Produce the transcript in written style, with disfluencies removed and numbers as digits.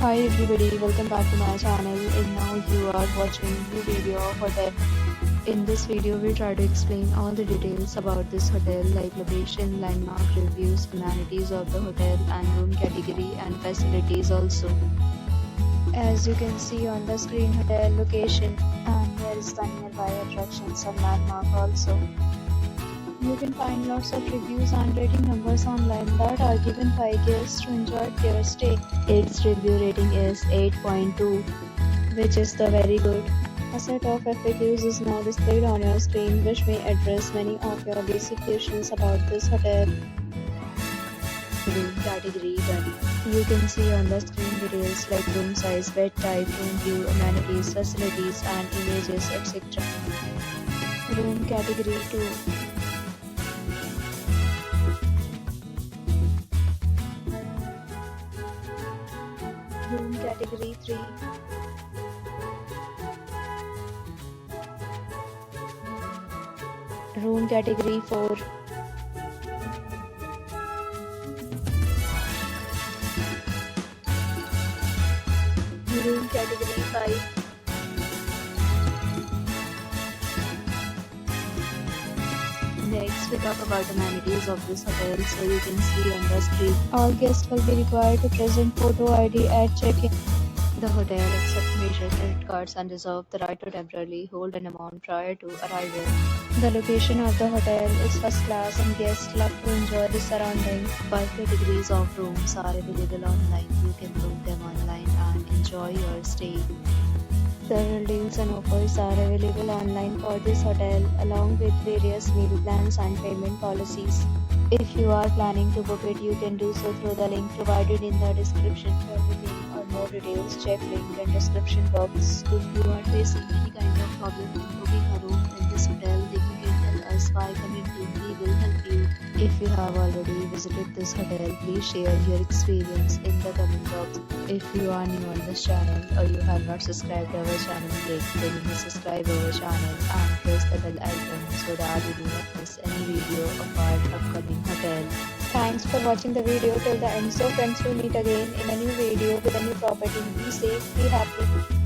Hi everybody, welcome back to my channel, and now you are watching new video of hotel. In this video we try to explain all the details about this hotel like location, landmark, reviews, amenities of the hotel and room category and facilities also. As you can see on the screen, hotel location, and there is the nearby attractions and landmark also. You can find lots of reviews and rating numbers online that are given by guests who enjoyed their stay. Its review rating is 8.2, which is the very good. A set of FAQs is now displayed on your screen, which may address many of your basic questions about this hotel. Room category 1. You can see on the screen details like room size, bed type, room view, amenities, facilities and images, etc. Room category 2. Room category 3. Room category 4. Room category 5. Next, we talk about amenities of this hotel. So you can see on the screen, all guests will be required to present photo ID at check-in. The hotel accepts major credit cards and reserves the right to temporarily hold an amount prior to arrival. The location of the hotel is first class and guests love to enjoy the surroundings. 5 categories of rooms are available online. You can book them online and enjoy your stay. Several deals and offers are available online for this hotel, along with various meal plans and payment policies. If you are planning to book it, you can do so through the link provided in the description. For booking or more details, check link in description box. If you are facing any kind of problem in booking a room in this hotel, then you can tell us by commenting. We will help you. If you have already visited this hotel, please share your experience in the comment box. If you are new on this channel or you have not subscribed our channel yet, then you must subscribe our channel and press the bell icon so that you do not miss any video of our upcoming hotel. Thanks for watching the video till the end. So friends, we'll meet again in a new video with a new property. Be safe, be happy.